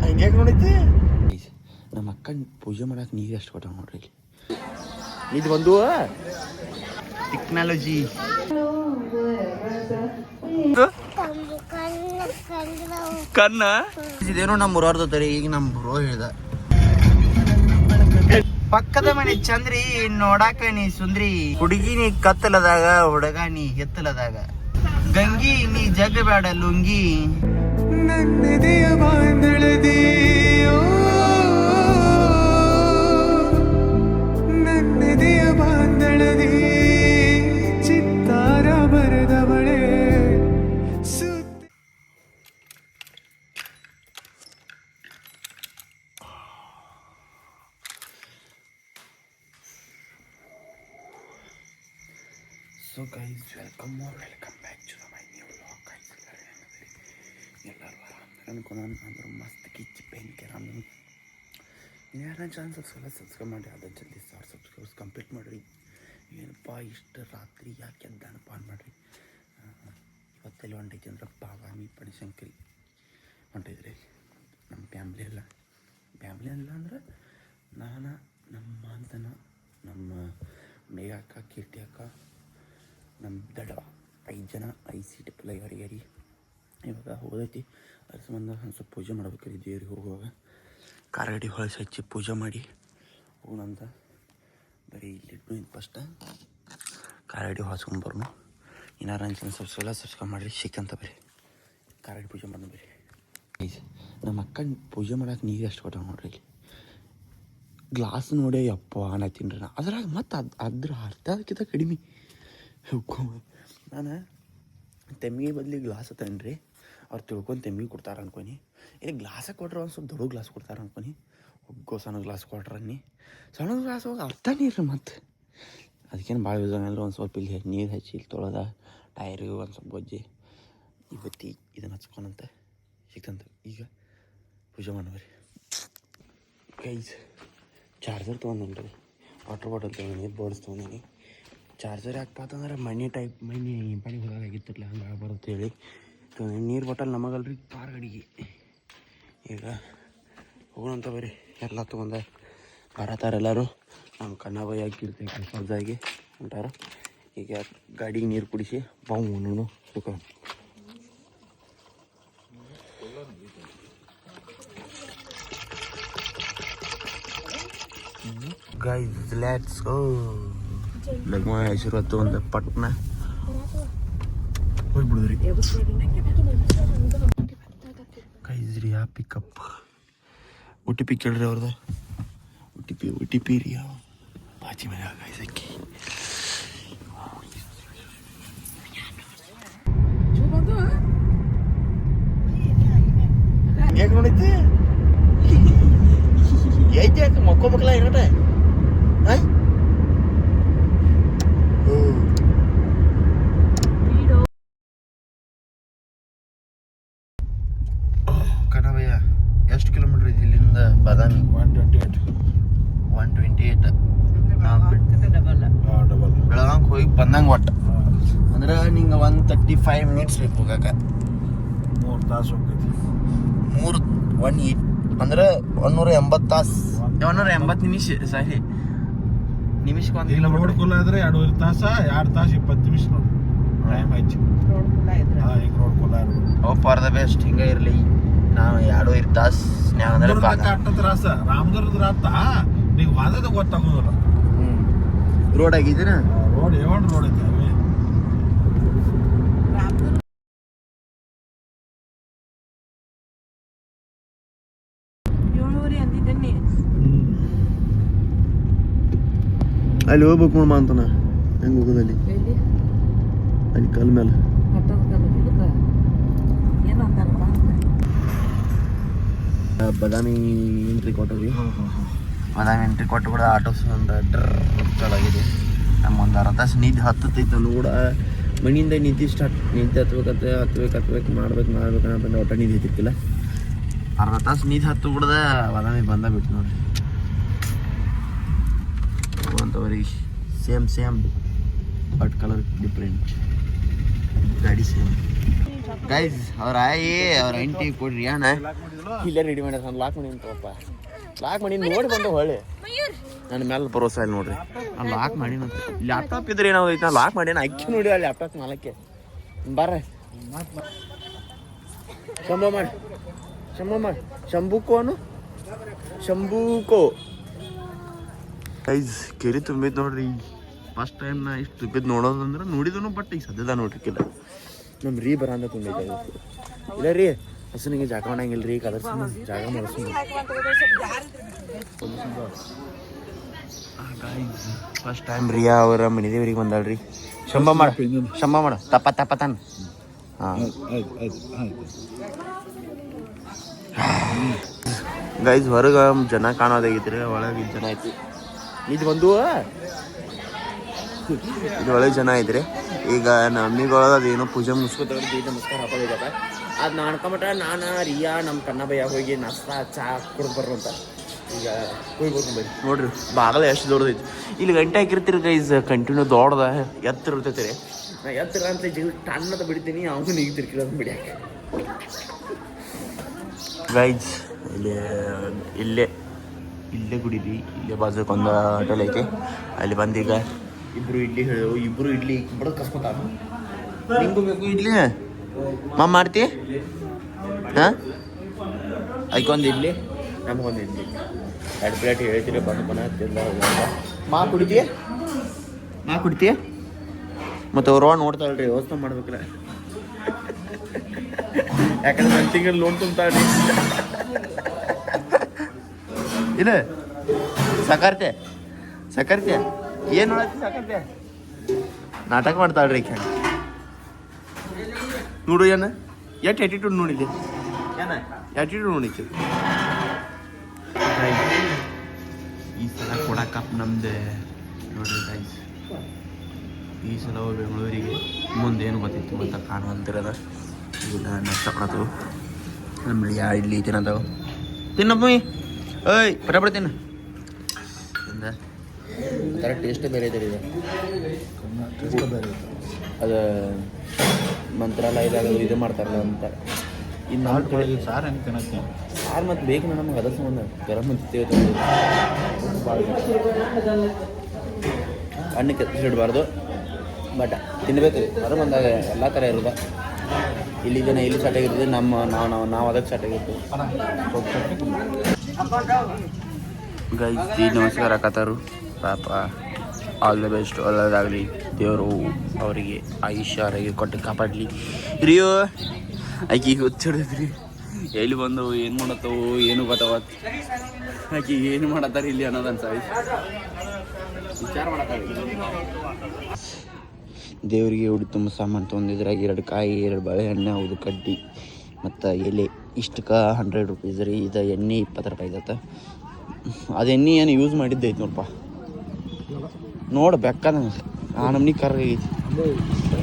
ಹಂಗ್ಯಾಕೆ ನೋಡೈತಿ ನಮ್ಮ ಅಕ್ಕ ಪೂಜೆ ಮಾಡಕ್ಕೆ ನೀರು ಎಷ್ಟು ಕೊಟ್ಟ ನೋಡ್ರಿ ಇದು ಒಂದು ಟೆಕ್ನಾಲಜಿ ಕನ್ನ ಇದೇನೋ ನಮ್ಮ ಊರವ್ರದ್ದು ತರಿ ಈಗ ನಮ್ಮ ಬ್ರೋ ಹೇಳ್ದ ಪಕ್ಕದ ಮನೆ ಚಂದ್ರಿ ನೋಡಾಕ ನೀ ಸುಂದ್ರಿ ಹುಡುಗಿ ನೀ ಕತ್ತಲದಾಗ ಹುಡುಗ ನೀ ಎತ್ತಲದಾಗ ಗಂಗಿ ನೀ ಜಗ ಬೇಡ ಲುಂಗಿ ನನ್ನದೆಯ ಬಾಂಧಳದಿ ನನ್ನದೆಯ ಬಾಂಧಳದಿ ಚಿತ್ತಾರ ಬರೆದವಳೆ So guys, welcome back to my new vlog guys. ಎಲ್ಲರೂ ಅನ್ಕೊಂಡು ಅಂದ್ರೆ ಮಸ್ತ್ ಕಿಚ್ಚಿ ಪೆನ್ಕೆ ನಾನು ಯಾರು ಚಾನ್ಸ್ ಸಬ್ಸ್ಕ್ರೈಬ್ ಮಾಡಿ ಅದನ್ನು ಜಲ್ದಿ 1000 ಸಬ್ಸ್ಕ್ರೈಬರ್ಸ್ ಕಂಪ್ಲೀಟ್ ಮಾಡಿರಿ. ಏನಪ್ಪ ಇಷ್ಟು ರಾತ್ರಿ ಯಾಕೆ ಎದ್ದಾನಪ್ಪ ಮಾಡಿರಿ. ಇವತ್ತೆಲ್ಲಿ ಹೊಂಟೈತಿ ಅಂದ್ರೆ ಬಾದಾಮಿ ಬನಶಂಕರಿ ಹೊಂಟೈತ್ರಿ. ನಮ್ಮ ಫ್ಯಾಮ್ಲಿ ಎಲ್ಲ ಅಂದ್ರೆ ನಾನು ನಮ್ಮ ಮಾಂತನ ನಮ್ಮ ಮೇಘಕ್ಕ ಕೀರ್ತಿ ಅಕ್ಕ ನಮ್ಮ ದಡವ 5 ಜನ 5 ಸೀಟ್ ಎಲ್ಲ ಯಾರಿ ಇವಾಗ ಹೋಗೈತಿ. ಅದ್ರ ಸಂಬಂಧ ಒಂದು ಸ್ವಲ್ಪ ಪೂಜೆ ಮಾಡ್ಬೇಕ್ರಿ ದೇವ್ರಿಗೆ ಹೋಗುವಾಗ ಕಾರಗಡಿ ಹೊಳಸಿ ಹಚ್ಚಿ ಪೂಜೆ ಮಾಡಿ ಹೋಗೋಣಂತ. ಬರೀ ಇಲ್ಲಿ ಫಸ್ಟ್ ಕಾರಗಡಿ ಹೊಳ್ಸ್ಕೊಂಬರ್ನು. ಏನಾರು ಅನ್ಸನ್ ಸಬ್ಸ್ಕ್ರೈಬ್ ಮಾಡಿರಿ ಸಿಕ್ಕಂತ ಬರೀ ಕಾರಗಡಿ ಪೂಜೆ ಮಾಡೋಣ ಬರೀ. ನಮ್ಮ ಅಕ್ಕ ಪೂಜೆ ಮಾಡಕ್ಕೆ ನೀರು ಎಷ್ಟು ಕೊಟ್ಟ ನೋಡ್ರಿ. ಇಲ್ಲಿ ಗ್ಲಾಸ್ ನೋಡಿ ಅಪ್ಪ ಅನ್ನತ್ತೀನಿ ರೀ. ಅದ್ರಾಗ ಮತ್ತು ಅದ್ರ ಅರ್ಧಕ್ಕಿಂತ ಕಡಿಮೆ ನಾನು ತೆಮ್ಮಿಗೆ ಬದಲಿಗೆ ಗ್ಲಾಸ್ ತನ್ರಿ. ಅವ್ರು ತಿಳ್ಕೊಂಡು ತೆಮ್ಮಿಗೆ ಕೊಡ್ತಾರೆ ಅನ್ಕೊನಿ. ಇಲ್ಲಿ ಗ್ಲಾಸ ಕೊಟ್ರೆ ಒಂದು ಸ್ವಲ್ಪ ದೊಡ್ಡ ಗ್ಲಾಸ್ ಕೊಡ್ತಾರೆ ಅನ್ಕೊನಿ. ಒಗ್ಗೋ ಸಣ್ಣ ಗ್ಲಾಸ್ ಕೊಟ್ರನ್ನಿ ಸಣ್ಣ ಗ್ಲಾಸ್ ಹೋಗಿ ಅರ್ಥ ನೀರು ಮತ್ತು ಅದಕ್ಕೇನು ಭಾಳ ಯೂಸ್ ಆಗಲ್ಲ. ಒಂದು ಸ್ವಲ್ಪ ಇಲ್ಲಿ ನೀರು ಹಚ್ಚಿ ಇಲ್ಲಿ ತೊಳೆದ ಟೈರಿಗೆ ಒಂದು ಸ್ವಲ್ಪ ಗೊಜ್ಜಿ ಇವತ್ತಿ ಇದನ್ನು ಹಚ್ಕೊಳಂತ ಸಿಕ್ತಂತ. ಈಗ ಪೂಜೆ ಮಾಡೋರಿ ಗೈಸ್. ಚಾರ್ಜರ್ ತೊಗೊಂಡ್ರಿ, ವಾಟರ್ ಬಾಟಲ್ ತೊಗೊಂಡಿನಿ, ಬೋರ್ಡ್ಸ್ ತೊಗೊಂಡಿನಿ. ಚಾರ್ಜರ್ ಯಾಕಪ್ಪ ಅಂತಂದ್ರೆ ಮಣ್ಣಿ ಪಾನಿ ಹೋದಾಗಿತ್ತಿರಲಿಲ್ಲ ಹಂಗೆ ಬರುತ್ತೆ ಹೇಳಿ ನೀರು ಬಾಟಲ್ ನಮಗಲ್ರಿ ಕಾರ್ ಗಡಿಗೆ. ಈಗ ಹೋಗೋಣಂತ ಬರೀ ಎಲ್ಲ ತೊಗೊಂಡ ಬರತಾರೆ ಎಲ್ಲರೂ. ನಮ್ಮ ಕಣ್ಣಾಬಾಯಿ ಹಾಕಿರ್ತೀವಿ ಕಲ್ಪದಾಗಿ ಹೊಂಟಾರ. ಈಗ ಗಾಡಿಗೆ ನೀರು ಕುಡಿಸಿ ಬಾವು ಸುಖ ಗೈಸ್ ಲೆಟ್ಸ್ ಗೋ. ಲಗ್ನ ಆಶೀರ್ವಾದ ಒಂದು ಪಟ್ನ ಹೋಗ್ಬಿಡುದ್ರಿ ಕೈಸ್ರಿ. ಆ ಪಿಕಪ್ ಒ ಟಿ ಪಿ ಕೇಳ್ರಿ ಅವ್ರದ. ಒ ಟಿ ಪಿ ರೀ ಬಾಜಿ ಮನೆ ಕಾಯ್ಸಕ್ಕಿ ಯಾಕೆ ನೋಡೈತಿ ಐತೆ ಯಾಕೆ ಮಕ್ಕೋಬೇಕಲ್ಲ ಏನಟ ಕಣವಯ್ಯ. ಎಷ್ಟು ಕಿಲೋಮೀಟ್ರ್ ಐತಿ ಇಲ್ಲಿಂದ ಬಾದಾಮಿ? 128 ಬೆಳಗಾಂಗೆ ಹೋಗಿ ಬಂದಂಗೆ ಒಟ್ಟು ಅಂದ್ರೆ ನಿಂಗೆ 135 ಮಿನಿಟ್ಸ್ ಬೇಕು ಹೋಗಕ್ಕೆ. 3 ತಾಸು ಹೋಗ್ತೈತಿ. 180 ಅಂದ್ರೆ 180 ತಾಸು 180 ನಿಮಿಷ. ಸಾರಿ ನಿಮಿಷಕ್ಕೆ 1 ಕಿಲೋಮೀಟರ್. ರೋಡ್ ಕುಲ್ಲ ಇದ್ರೆ 2.5 ತಾಸ 2 ತಾಸು 20 ನಿಮಿಷ ನೋಡಿ ಟೈಮ್ ಆಯ್ತು. ಈಗ ರೋಡ್ ಕುಲ್ಲ ಇರ್ಬೋದು. ಫಾರ್ ದ ಬೆಸ್ಟ್ ಹಿಂಗೆ ಇರಲಿ. ನಾವು 2.5 ತಾಸು ಅಂದ್ರೆ ತ್ರಾಸ. ರಾಮದುರ್ಗದ ರಾತ ನೀವು ವಾದದ ಗೊತ್ತಾಗೋದಿಲ್ಲ. ರೋಡ್ ಆಗಿದ್ದೀನ ರೋಡ್ ಯಾವನ್ ರೋಡ್ ಐತೆ ಅಲ್ಲಿ ಹೋಗ್ಬೇಕು ನೋಡಮ್ಮ ಅಂತಾನ. ಹೆಂಗೆ ಹೋಗೋದಲ್ಲಿ ಅಲ್ಲಿ ಕಲ್ ಮೇಲೆ ಬಾದಾಮಿ ಎಂಟ್ರಿ ಕೊಟ್ಟವಿ. ಬಾದಾಮಿ ಎಂಟ್ರಿ ಕೊಟ್ಟು ಕೂಡ ಆಟೋಸ್ ಒಂದು ಚಾಲಾಗಿದೆ. ನಮ್ಮ ಒಂದು ಅರ್ಧ ತಾಸು ನಿದ್ದೆ ಹತ್ತೈತೆ ಕೂಡ. ಮನೆಯಿಂದ ನಿದ್ದೆ ಸ್ಟಾರ್ಟ್. ನಿದ್ದೆ ಹತ್ಬೇಕು ಮಾಡ್ಬೇಕಂತಂದ್ರೆ ಒಟ್ಟ ನಿದ್ದೆ ಹತ್ತಿರ್ತಿಲ್ಲ. ಅರ್ಧ ತಾಸು ನಿದ್ದೆ ಹತ್ತು ಬಿಡ್ದ ಬಾದಾಮಿ ಬಂದ ಬಿಟ್ಟು ನೋಡ್ರಿ. ಹೋಗುವಂಥವ್ರಿ ಸೇಮ್ ಬಟ್ ಕಲರ್ ಡಿಫ್ರೆಂಟ್. ಗಾಡಿ ಸೇಮ್ ಗೈಸ್ ಅವ್ರ ಆಯಿ ಅವ್ರ ಆಂಟಿ ಕೊಡ್ರಿ ಅಣ್ಣ ಇಲ್ಲೇ ರೆಡಿ ಮಾಡ್ಯಾರ ನಾನು ಲಾಕ್ ಮಾಡಿ ಅಂತಪ್ಪ ಲಾಕ್ ಮಾಡಿ ನೋಡಿ ಬಂದು ಹೊಳ್ಳಿ ನನ್ನ ಮೇಲೆ ಭರೋಸಾ ಇಲ್ಲ ನೋಡ್ರಿ ನಾನು ಲಾಕ್ ಮಾಡಿ ಲ್ಯಾಪ್ಟಾಪ್ ಇದ್ರೆ ಏನಾಗೈತೆ ನಾನು ಲಾಕ್ ಮಾಡಿ ಅಕ್ಕಿ ನೋಡಿ ಆ ಲ್ಯಾಪ್ಟಾಪ್ ನಾಲ್ಕೆ ಬರ್ರ ಶಂಭುಕೋನು ಶಂಭೂಕೋ ಗೈಸ್ ಕೆರಿ ತುಂಬಿದ್ ನೋಡ್ರಿ ಫಸ್ಟ್ ಟೈಮ್ ನಾ ಇಷ್ಟು ತುಂಬಿದ್ ನೋಡೋದಂದ್ರೆ ನೋಡಿದನು ಬಟ್ ಈಗ ಸದ್ಯದ ನೋಡ್ರಿಕ್ಕಿಲ್ಲ ನಮ್ಮ ರೀ ಬರಂದ ತುಂಬಿದ್ದೆ ಇಲ್ಲ ರೀ ಹಸನಿಗೆ ಜಾಗ ಮಾಡಂಗಿಲ್ಲ ರೀ ಕದರ್ಸ ಜಾಗ ಮಾಡಿಸ್ ಫಸ್ಟ್ ಟೈಮ್ ರಿಯಾ ಅವರ ಮನೆ ದೇವ್ರಿಗೆ ಬಂದಾಳ್ರಿ ಶಂಭ ಮಾಡ ತಪ್ಪ ತಾನ ಹಾಂ ಗೈಸ್ ಹೊರಗೆ ಜನ ಕಾಣೋದಾಗಿದ್ರಿ ಒಳಗೆ ಜನ ಐತಿ ಇದು ಒಳಗೆ ಜನ ಐತ್ರಿ ಈಗ ನಮ್ಮಿಗೊಳಗೆ ಅದೇನೋ ಪೂಜೆ ಮುಗಿಸ್ಕೊತಾರೆ ನಮಸ್ಕಾರ ಹಾಕೋದಿದೆ ಅದು ನಾಣ್ಕೊಂಬಿಟ್ಟ ನಾನು ರಿಯಾ ನಮ್ಮ ಕಣ್ಣಬಯ್ಯ ಹೋಗಿ ನಾಷ್ಟ ಚಾ ಕುಡ್ದು ಬರ್ರು ಅಂತ ಈಗ ಹೋಗ್ಬೇಕು ಬರೀ ನೋಡ್ರಿ ಬಾಗಲ ಎಷ್ಟು ದೊಡ್ಡದೈತಿ ಇಲ್ಲಿ ಗಂಟೆ ಹಾಕಿರ್ತೀರಿ ಗೈಸ್ ಕಂಟಿನ್ಯೂ ದೊಡ್ಡದ ಎತ್ತರ ಇರ್ತೈತಿ ರೀ ನಾ ಎತ್ತರ ಅಂತ ಜಿಲ್ ಟಣ್ಣದ ಬಿಡ್ತೀನಿ ಅವನು ನಿಗ್ತಿರ್ಕಿಲ್ಲ ಅದನ್ನ ಬಿಡ್ಯಾಕೆ ಗೈಸ್ ಇಲ್ಲೇ ಗುಡಿದಿ ಇಲ್ಲೇ ಬಾಜುಕ್ ಒಂದು ಹೋಟೆಲ್ ಐತಿ ಅಲ್ಲಿ ಬಂದೀಗ ಇಬ್ರು ಇಡ್ಲಿ ಬಡ ಕಸ್ಕೊತಾರ ನಿಂಗೂ ಬೇಕು ಇಡ್ಲಿ ಮಾಡ್ತಿ ಹಾಂ ಅದಕ್ಕೊಂದು ಇಡ್ಲಿ ನಮಗೊಂದು ಇಡ್ಲಿ 2 ಪ್ಲೇಟ್ ಹೇಳ್ತೀರಿ ಬಂದು ಮಾ ಕುಡಿತೀಯ ಮತ್ತು ಅವ್ರವ ನೋಡ್ತಾಳ್ರಿ ವ್ಯವಸ್ಥೆ ಮಾಡ್ಬೇಕ್ರೆ ಯಾಕಂದ್ರೆ ನನ್ನ ತಿಂಗಳು ಲೋನ್ ತುಂಬ್ತಾಳ್ರಿ ಇಲ್ಲ ಸಕರ್ತೆ ಏನು ನೋಡತ್ತಿ ಸಕರ್ತೆ ನಾಟಕ ಮಾಡ್ತಾಳ್ರಿ ಈಗ ನೋಡು ಏನ ಎಷ್ಟು ಆ್ಯಟಿಟ್ಯೂಡ್ ನೋಡಿದ್ದೆ ಆ್ಯಟಿಟ್ಯೂಡ್ ನೋಡಿದ್ದೆ ಈ ಸಲ ಕೊಡಕಪ್ ನಮ್ದು ನೋಡ್ರಿ ಗೈಸ್ ಈ ಸಲ ಬೆಂಗಳೂರಿಗೆ ಮುಂದೇನು ಗೊತ್ತಿತ್ತು ಮತ್ತು ಕಾಣುವಂತಿರೋದ ಈಗ ನಷ್ಟ ಮಾಡತ್ತವು ನಮ್ಮ ಇಡ್ಲಿ ತಿನ್ನೋದವು ತಿನ್ನಪ್ಪ ಏಯ್ ಬರಬಡ ತಿನ್ನ ಒಂಥರ ಟೇಸ್ಟೇ ಬೇರೆ ಇದೆ ಇದು ಅದು ಮಂತ್ರಾಲಯದಾಗ ಇದು ಮಾಡ್ತಾರಲ್ಲ ಅಂತಾರೆ ಇನ್ನು ನಮ್ಮ ಕಡೆ ಸಾರು ಹೆಂಗೆ ತಿನ್ನತ್ತೆ ಸಾರು ಮತ್ತು ಬೇಕು ನಮಗೆ ಅದ್ರ ಸಂಬಂಧ ಗರಂ ಅಂತೀವಿ ಹಣ್ಣು ಕೆತ್ತಿಸಿಡಬಾರ್ದು ಬಟ್ ತಿನ್ಬೇಕು ರೀ ಹೊರ ಬಂದಾಗ ಎಲ್ಲ ಥರ ಇರೋದ ಇಲ್ಲಿ ಜನ ಇಲ್ಲಿ ಸಟಾಗಿರ್ತದೆ ನಾವು ಅದಕ್ಕೆ ಸಟಾಗಿರ್ತೀವಿ ಗೈಸ್ ನಮಸ್ಕಾರ ಹಾಕತ್ತಾರು ಪಾಪ ಆಲ್ ದ ಬೆಸ್ಟ್ ಒಳ್ಳೆಯದಾಗಲಿ ದೇವರು ಅವರಿಗೆ ಆಯುಷ್ಯ ಆರೋಗ್ಯ ಕೊಟ್ಟು ಕಾಪಾಡಲಿ ಹಿರಿಯೋ ಆಕೆ ಹುಚ್ಚಿಡಿದ್ರಿ ಎಲ್ಲಿ ಬಂದು ಏನು ಮಾಡತ್ತವು ಏನು ಗೊತ್ತವ ಆಕೆ ಏನು ಮಾಡತ್ತಾರೆ ಇಲ್ಲಿ ಅನ್ನೋದು ಅನ್ಸಾಯಿ ವಿಚಾರ ಮಾಡತ್ತಾರೆ ದೇವರಿಗೆ ಉಡಿ ತುಂಬ ಸಾಮಾನು ತೊಗೊಂಡಿದ್ರಾಗ 2 ಕಾಯಿ 2 ಬಾಳೆಹಣ್ಣು ಹೌದು ಕಡ್ಡಿ ಮತ್ತು ಎಲೆ ಇಷ್ಟಕ್ಕೆ 100 ರೂಪೀಸ್ ರೀ ಇದು ಎಣ್ಣೆ 20 ರೂಪಾಯಿ ಇದತ್ತ ಅದು ಎಣ್ಣೆ ಏನು ಯೂಸ್ ಮಾಡಿದ್ದೈತೆ ನೋಡಪ್ಪ ನೋಡಿ ಬೆಕ್ಕದ ಆ ನಮ್ನಿ ಕರ್ರ ಐತಿ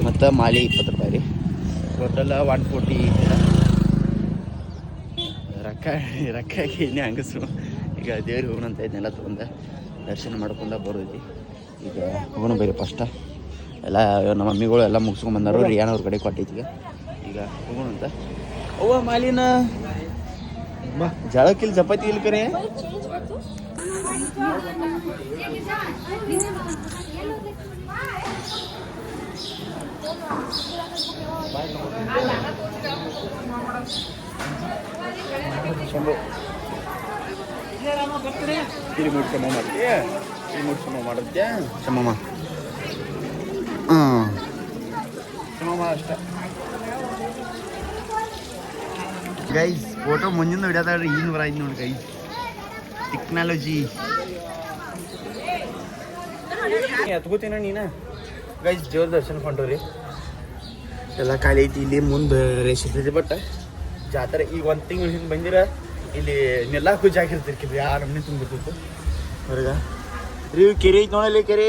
ಮತ್ತು ಮಾಲೆ 20 ರೂಪಾಯಿ ರೀ ಟೋಟಲ್ 140 ರೊಕ್ಕ ಎಣ್ಣೆ ಹಂಗಸ್ರು ಈಗ ದೇವ್ರಿಗೆ ಹೋಗೋಣಂತ ಇದನ್ನೆಲ್ಲ ತೊಗೊಂಡ ದರ್ಶನ ಮಾಡ್ಕೊಂಡ ಬರೋದಿ ಈಗ ಹೋಗೋಣ ಬರೀ ಫಸ್ಟ ಎಲ್ಲ ನಮ್ಮ ಮಮ್ಮಿಗಳು ಎಲ್ಲ ಮುಗಿಸ್ಕೊಂಡು ಬಂದಾರು ರಿಯಾನ್ ಅವ್ರ ಕಡೆ ಕೊಟ್ಟೈತಿ ಈಗ ಹೋಗೋಣ ಅಂತ ಅವ್ವ ಮಾಲಿನ ಜಳಕ್ಕಿಲ್ ಚಪಾತಿ ಇಲ್ಲಿ ಕರೆ ಕಿರಿಮೂರು ಶ್ರಮ ಮಾಡ್ತೀಯ ಕಿರಿಮೂರು ಶ್ರಮ ಮಾಡುತ್ತೆ ಶ್ರಮ ಶ್ರಮ ಅಷ್ಟ ಗೈಸ್ ಫೋಟೋ ಮುಂಜಿಂದ ಹಿಡಿಯೋದಾಡ್ರಿ ಏನು ಬರಾಯ್ತು ನೋಡಿ ಗೈಸ್ ಟೆಕ್ನಾಲಜಿ ಎತ್ಕೋತೀನ ನೀನ ಗೈಸ್ ದೇವ್ರ ದರ್ಶನ ಕೊಂಡವ್ರಿ ಎಲ್ಲ ಖಾಲಿ ಐತಿ ಇಲ್ಲಿ ಮುಂದೆ ರೇಷ್ ಇರ್ತೈತಿ ಬಟ್ ಜಾತ್ರೆ ಈಗ 1 ತಿಂಗಳು ಹಿಂದೆ ಬಂದಿರ ಇಲ್ಲಿ ನೆಲ್ಲಾಕು ಜಾಗಿರ್ತಿರ್ಕಿದ್ರಿ ಆ ನಮ್ನಿ ತುಂಬಿರ್ತಿತ್ತು ಹೊರಗ ರೀ ಕೆರೆ ಐತಿ ನೋಡಲ್ಲಿ ಕೆರೆ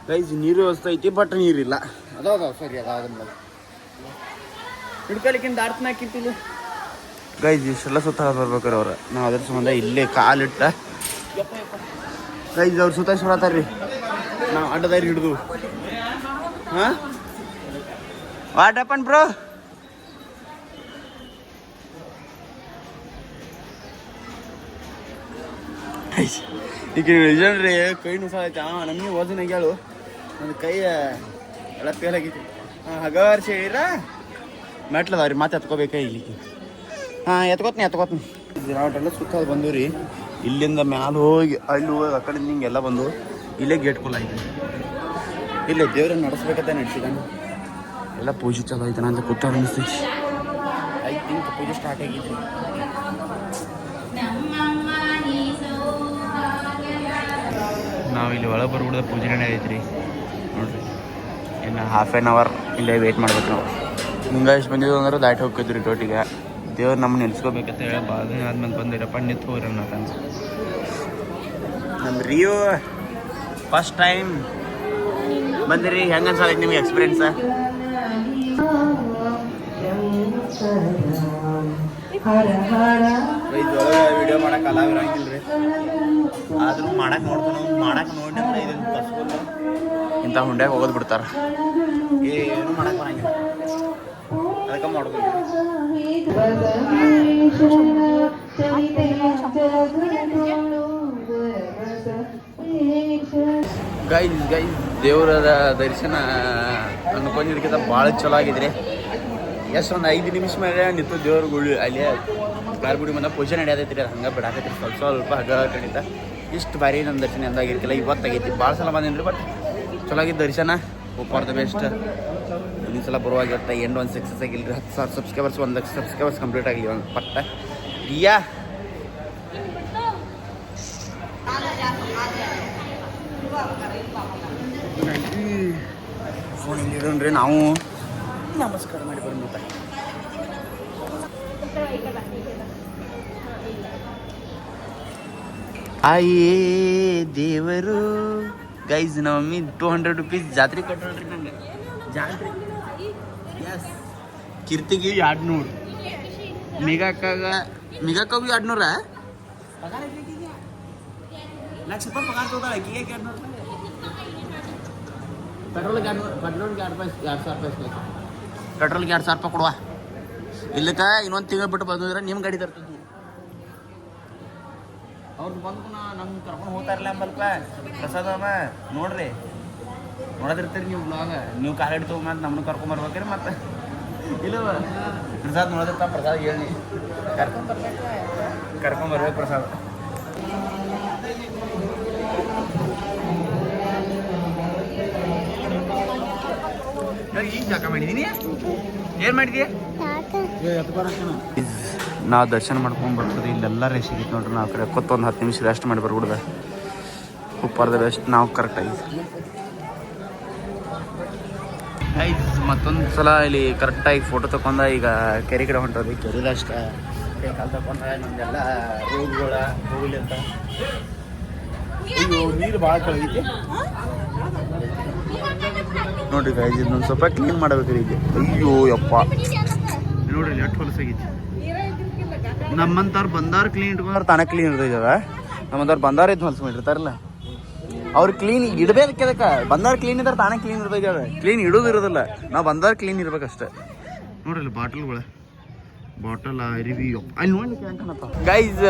ಗೈಸ್ ನೀರು ವ್ಯವಸ್ಥೆ ಐತಿ ಬಟ್ ನೀರಿಲ್ಲ ಅದಾವ ಸರಿ ಅದಾವ ಹಿಡ್ಕೊಲಿಕ್ಕಿಂತ ದಾರ್ತನ ಹಾಕಿರ್ತಿಲ್ಲ ಗೈಸ್ ಇಷ್ಟೆಲ್ಲ ಸುತ್ತ ಬರ್ಬೇಕಾರೆ ಅವ್ರು ನಾವು ಅದ್ರ ಸಂಬಂಧ ಇಲ್ಲೇ ಕಾಲಿಟ್ಟ ಗೈಸ್ ಅವ್ರು ಸುತ್ತಾಡ್ರಿ ನಾವು ಅಡ್ಡದಾರಿ ಹಿಡಿದು ಹಾಂ ವಾಟ್ ಹ್ಯಾಪನ್ ಬ್ರೋ? ಈಗ ನಿಜನ್ರಿ ಕೈ ನುಸಾಯ್ತ ನಮಗೆ ಓದಿನ ಹೇಳು ನನ್ನ ಕೈ ಎಲ್ಲ ಫೇಲ್ ಆಗೈತಿ. ಹಗವಾರ್ಸಿ ಹೇಳಿರ ಮೆಟ್ಲದವ್ರಿ ಮತ್ತೆ ಎತ್ಕೋಬೇಕ ಇಲ್ಲಿಗೆ. ಎತ್ಕೋತೀನಿ ನಾವೆಲ್ಲ ಸುತ್ತ ಬಂದೀವಿ. ಇಲ್ಲಿಂದ ಮ್ಯಾಲ ಹೋಗಿ ಅಲ್ಲಿ ಹೋಗಿ ಆ ಕಡೆ ಹಿಂಗೆಲ್ಲ ಬಂದು ಇಲ್ಲೇ ಗೇಟ್ ಕುಲ್ಲ ಐತೆ. ಇಲ್ಲೇ ದೇವ್ರನ್ನ ನಡೆಸ್ಬೇಕಂತ ನಡೆಸಿದಾನೆ. ಎಲ್ಲ ಪೂಜೆ ಚಲೋ ಐತನ ಅಂತ ಕೂತವ್ರು ಅನಿಸ್ತೈತಿ. ಐ ಥಿಂಕ್ ಪೂಜೆ ಸ್ಟಾರ್ಟ್ ಆಗೈತಿ. ನಾವು ಇಲ್ಲಿ ಒಳಗೆ ಬರ್ಬಿಡ್ದ ಪೂಜೆ ನಡೆಯೈತ್ರಿ ನೋಡ್ರಿ. ಇನ್ನು ಹಾಫ್ ಆನ್ ಅವರ್ ಇಲ್ಲೇ ವೇಟ್ ಮಾಡ್ಬೇಕು ನಾವು. ಮುಂಗೆ ಎಷ್ಟು ಬಂದಿದ್ದು ಅಂದ್ರೆ ದಾಟಿ ಹೋಗ್ತಿದ್ರಿ ಟೋಟಿಗೆ. ದೇವ್ರು ನಮ್ಮನ್ನ ನಿಲ್ಸ್ಕೋಬೇಕಂತ ಹೇಳಿ ಭಾಳ ದಿನ ಆದ್ಮೇಲೆ ಬಂದಿರಪ್ಪ ನಿಂತು ಹೋಗ್ರಿ ಅನ್ನೋ ಕನ್ಸು. ನಮ್ಮ ರಿಯೋ ಫಸ್ಟ್ ಟೈಮ್ ಬಂದಿರಿ. ಹೆಂಗೆ ಅನ್ಸಲ್ಲ ನಿಮ್ಗೆ ಎಕ್ಸ್ಪೀರಿಯನ್ಸ? ಇದೊಳಗೆ ವಿಡಿಯೋ ಮಾಡಕ್ಕೆ ಅಲಾಗಿರಂಗಿಲ್ಲ ರೀ. ಆದ್ರೂ ಮಾಡಕ್ಕೆ ನೋಡಿ ಅಂದ್ರೆ ಇದನ್ನು ಕರ್ಸ್ಬೋದು. ಇಂಥ ಹುಂಡ್ಯಾಗ ಹೋಗೋದು ಬಿಡ್ತಾರೆ. ಏನು ಮಾಡಕ್ಕೆ ಬರಂಗಿಲ್ಲ. ಅದಕ್ಕೆ ಮಾಡ್ಬೋದು. ಗೈಸ್ ದೇವರದ ದರ್ಶನ ಅನ್ಕೊಂಡಿದ್ದಕ್ಕಿಂತ ಭಾಳ ಚಲೋ ಆಗಿದ್ರಿ. ಎಷ್ಟು ಒಂದು 5 ನಿಮಿಷ ಮೇಲೆ ನಿಂತು ದೇವ್ರ ಗುಡಿ ಅಲ್ಲೇ ಗಾರ್ಗುಡಿ ಮುಂದೆ ಪೂಜೆ ನಡೆಯತೈತಿ ರೀ. ಹಂಗೆ ಬಿಡಾಕೈತಿ ಸ್ವಲ್ಪ ಹಗ್ಗ ಕಡಿತ. ಇಷ್ಟು ಬಾರಿ ನಮ್ಮ ದರ್ಶನ ಎಂದಾಗಿರ್ತಿಲ್ಲ, ಇವತ್ತಾಗೈತಿ. ಭಾಳ ಸಲ ಬಂದಿನ್ರಿ, ಬಟ್ ಚಲೋ ಆಗಿದ್ದು ದರ್ಶನ. For the best. ಮುಂದಿನ ಸಲ ಬರುವಾಗಿರುತ್ತೆ. ಎಂಡ್ ಒಂದು ಸಕ್ಸಸ್ ಆಗಿಲ್ಲ ರೀ. 10,000 ಸಬ್ಸ್ಕ್ರೈಬರ್ಸ್ 1 ಲಕ್ಷ ಸಬ್ಸ್ಕ್ರೈಬರ್ಸ್ ಕಂಪ್ಲೀಟ್ ಆಗಿಲ್ಲ ಒಂದು ಪಟ್ಟ. ಯಾ ಫೋನ್ ಇಲ್ಲಿ ಇಡೋಣ್ರಿ. ನಾವು ನಮಸ್ಕಾರ ಮಾಡಿ ಬರ್ಮತ್ತ. ಆಯೇ ದೇವರು. ಗೈಸ್ ನಮ್ಮ ಮಮ್ಮಿ 200 ರೂಪೀಸ್ ಜಾತ್ರೆ ಕೊಟ್ಟಳ್ರಿ ನಂಗೆ. ಜಾತ್ರೆ ಎಸ್. ಕೀರ್ತಿಗೆ 200, ಮಿಗಾಕಾಗೂ 200. ಲಕ್ಷ ರೂಪಾಯಿ ಪಗಾರ ತಗೋತಾಳೆ. ಆಕಿಗೆ 200 ರೂಪಾಯಿ. ಪೆಟ್ರೋಲ್ಗೆ 2,000 ರೂಪಾಯಿ. ಪೆಟ್ರೋಲ್ಗೆ 2,000 ರೂಪಾಯಿ ಕೊಡುವ. ಇಲ್ಲಕ್ಕ ಇನ್ನೊಂದು ತಿಂಗಳು ಬಿಟ್ಟು ಬಂದಿದ್ರೆ ನಿಮ್ಮ ಗಾಡಿ ತರ್ತಿದ್ವಿ. ಅವ್ರದ್ದು ಬಂದು ನಮ್ಗೆ ಕರ್ಕೊಂಡು ಹೋಗ್ತಾರಲ್ಲ ಅಂಬಲ್ಪ ಪ್ರಸಾದಮ್ಮ ನೋಡ್ರಿ. ನೋಡೋದಿರ್ತೀರಿ ನೀವು ಬ್ಲಾಗ. ನೀವು ಕಾರ್ ಹಿಡಿದು ತೊಗೊಂಬಂತ ನಮ್ಮನ್ನು ಕರ್ಕೊಂಬರ್ಬೇಕ್ರಿ. ಮತ್ತೆ ಇಲ್ಲ ಪ್ರಸಾದ್ ನೋಡೋದಿರ್ತಾವ. ಪ್ರಸಾದ್ ಹೇಳಿ ಕರ್ಕೊಂಬರ್ಬೇಕು ಪ್ರಸಾದ್. ಈಗ ಜಾಕ ಮಾಡಿದ್ದೀನಿ. ಏನು ಮಾಡಿದ್ಯಾ? ನಾವು ದರ್ಶನ ಮಾಡ್ಕೊಂಡು ಬರ್ತದೆ. ಇಲ್ಲೆಲ್ಲ ರೇಸ್ ಸಿಗಿತ್ತು ನೋಡ್ರಿ. ನಾವು ಕಡೆ ಒಂದು 10 ನಿಮಿಷ ರೆಸ್ಟ್ ಮಾಡಿ ಬರ್ಬಿಡ್ದೆ. ಉಪ್ಪಾರ್ದ ರೆಸ್ಟ್ ನಾವು ಕರೆಕ್ಟಾಗಿ ಆಯ್ತು. ಮತ್ತೊಂದು ಸಲ ಇಲ್ಲಿ ಕರೆಕ್ಟಾಗಿ ಫೋಟೋ ತೊಗೊಂಡ ಈಗ ಕೆರೆ ಕಡೆ ಹೊಂಟೋದ್ರಿ. ಕೆರೆದ ಅಷ್ಟೇ ಕೈ ಕಾಲು ತಗೊಂಡ್ರೆ ನಮ್ದೆಲ್ಲ ರೋಗಗಳ ಹೋಗಲಿ ಅಂತ. ಈಗ ನೀರು ಭಾಳ ಕಳಗೈತಿ ನೋಡ್ರಿ. ಗೈಸ್ ಇದೊಂದು ಸ್ವಲ್ಪ ಕ್ಲೀನ್ ಮಾಡ್ಬೇಕ್ರಿ ಈಗ. ಅಯ್ಯೋ ಯಪ್ಪ ನೋಡ್ರಿ ಎಷ್ಟು ಹೊಲಸಾಗೈತಿ. ನಮ್ಮಂತವ್ರು ಬಂದಾರ ಕ್ಲೀನ್ ಇಟ್ಕೊಂಡ್ರೆ ತಾನೇ ಕ್ಲೀನ್ ಇರ್ತೈತದ. ನಮ್ಮಂತವ್ರು ಬಂದಾರ ಇದ್ದು ಹೊಲಸು ಮಾಡಿರ್ತಾರಲ್ಲ ಅವ್ರು ಕ್ಲೀನ್ ಇಡಬೇಕು. ಅದಕ್ಕೆ ಬಂದಾರ ಕ್ಲೀನ್ ಇದ್ದಾರೆ ತಾನೇ ಕ್ಲೀನ್ ಇರ್ತೈತೆ. ಕ್ಲೀನ್ ಇಡೋದು ಇರೋದಿಲ್ಲ. ನಾವು ಬಂದಾರ ಕ್ಲೀನ್ ಇರ್ಬೇಕಷ್ಟೆ. ನೋಡ್ರಿ ಬಾಟಲ್ ಅರಿವಿ ಅಲ್ಲಿ ನೋಡ್ಲಿಕ್ಕೆ ಹೆಂಗೆ ಗೈಸ್.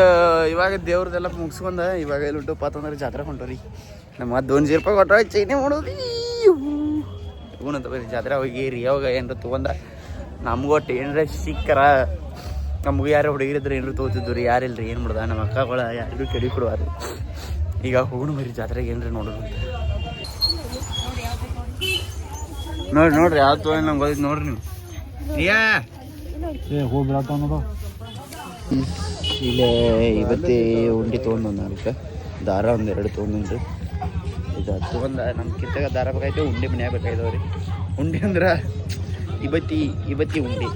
ಇವಾಗ ದೇವ್ರದೆಲ್ಲ ಮುಗಿಸ್ಕೊಂಡ ಇವಾಗ ಇಲ್ಲಿ ಉಂಟು ಪಾತಂದ್ರೆ ಜಾತ್ರೆ ಹೊಂಟವ್ರಿ. ನಮ್ಮ 200 ರೂಪಾಯಿ ಕೊಟ್ಟ ಚೈನೆ ಮಾಡೋದು ಇವನಂತ ಬರೀ ಜಾತ್ರೆ ಹೋಗಿ ಯಾವಾಗ ಏನಾರ ತೊಗೊಂಡ ನಮ್ಗೆ ಒಟ್ಟು ಏನಾರ ಸಿಕ್ಕರ. ನಮಗೂ ಯಾರು ಹುಡುಗಿರಿದ್ರೆ ಏನಾರು ತೊಗೋತಿದ್ದು ರೀ. ಯಾರಿಲ್ರಿ ಏನು ಮಾಡೋದ. ನಮ್ಮ ಅಕ್ಕಗಳ ಯಾರಿಗೂ ಕೆಡಿ ಕೊಡುವಾರು. ಈಗ ಹೋಗೋಣ ಬರೀ ಜಾತ್ರೆಗೆ ಏನ್ರಿ ನೋಡೋದು ಅಂತ. ನೋಡ್ರಿ ಯಾವ್ದು ತೊಗೊಂಡು ನಮ್ಗೆ ಗೊತ್ತಿತ್ತು ನೋಡ್ರಿ ನೀವು. ಪ್ರಿಯಾ ಹೋಗ್ಬಿಡತ್ತ ನೋಡು. ಇಲ್ಲೇ ಇವತ್ತೇ ಉಂಡಿ ತೊಗೊಂಡು 4 ದಾರ 1-2 ತೊಗೊಂಡ್ರಿ. ಇದು ತೊಗೊಂಡ ನಮ್ಮ ಕಿತ್ತಾಗ ದಾರ ಬೇಕಾಯ್ತು. ಉಂಡಿ ಮನ್ಯಾಗ ಬೇಕಾಯ್ತವ್ರಿ. ಉಂಡಿ ಅಂದ್ರೆ ಇವತ್ತಿ ಉಂಡಿ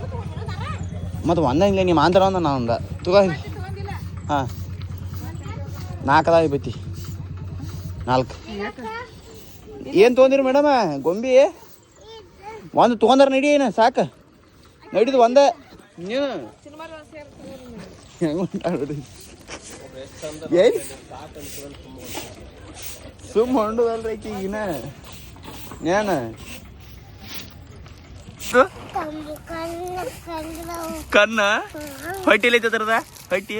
ಮತ್ತು ಒಂದಂಗಿಲ್ಲ. ನಿಮ್ಮ ಆಂಧ್ರ ಒಂದು ನಾ ಒಂದು ತಗೋ. ಹಾಂ 4 ಅದ ಇವತ್ತಿ 4. ಏನು ತೊಗೊಂದಿರಿ ಮೇಡಮ? ಗೊಂಬಿ ಒಂದು ತೊಗೊಂಡ್ರೆ ನಡಿ. ಏನು ಸಾಕು ನಡಿದು ಒಂದೇ. ನೀವು ಸುಮ್ಮ ಹೊಂಡುದಲ್ರಿ ಆಕಿ. ಏನು ಕಣ್ಣ ಹೊಟ್ಟಿಲಿ ಐತೆ ಅದ್ರದ ಹೊಟ್ಟಿ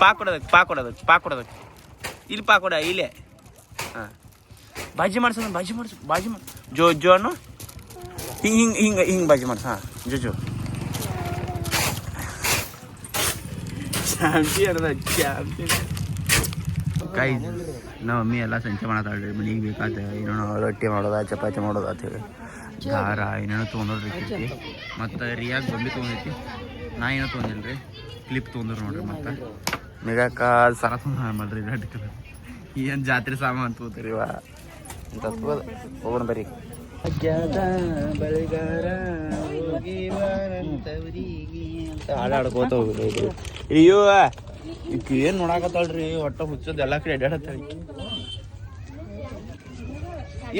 ಪಾಕೊಡೋದಕ್ಕೆ ಇಲ್ಲಿ ಪಾಕೊಡ ಇಲ್ಲೇ ಹಾಂ ಬಾಜಿ ಮಾಡ್ಸೋಣ ಬಾಜಿ ಮಾಡಿ ಜೋ ಅನ್ನು ಹಿಂಗೆ ಬಾಜಿ ಮಾಡ್ಸ ಹಾಂ ಜೋ ಚಾಂಪಿಯನ್ ಕಾಯಿ ನಮ್ಮ ಮಮ್ಮಿ ಎಲ್ಲ ಸಂಚೆ ಮಾಡತ್ತಾಳ್ರಿ ಮನೆಗೆ ಬೇಕಾದ ಏನೋ ರೊಟ್ಟಿ ಮಾಡೋದ ಚಪಾತಿ ಮಾಡೋದ ಅಂತೇಳಿ ಖಾರ ಏನೇನೋ ತೊಗೊಂಡಿರ್ತೈತಿ ಮತ್ತು ರಿಯಾಗ ಬೊಂಬೆ ತೊಗೊಂಡೈತಿ ನಾ ಏನೋ ತೊಗೊಂಡಿಲ್ಲ ರೀ ಕ್ಲಿಪ್ ತೊಗೊಂಡ್ರು ನೋಡ್ರಿ ಮತ್ತು ಮೆಗಾಕ ಸರ ತೊಗೊಂಡ್ರಿ ರೆಡ್ ಕಲರ್ ಏನು ಜಾತ್ರೆ ಸಾಮಾನು ತಗೋತೀರಿ ಇವ ಅಂತ ಹೋಗೋಣ ಬರ್ರಿ ಬಳಿಗಾರ ಹಾಡಾಡ್ಕೋತ ಹೋಗ್ರಿ ಅಯ್ಯೋ ಈಗ ಏನು ನೋಡಾಕತ್ತಾಳ್ರಿ ಒಟ್ಟ ಹುಚ್ಚೋದು ಎಲ್ಲ ಕಡೆ ಅಡ್ಡಾಡತ್ತಾಳಿ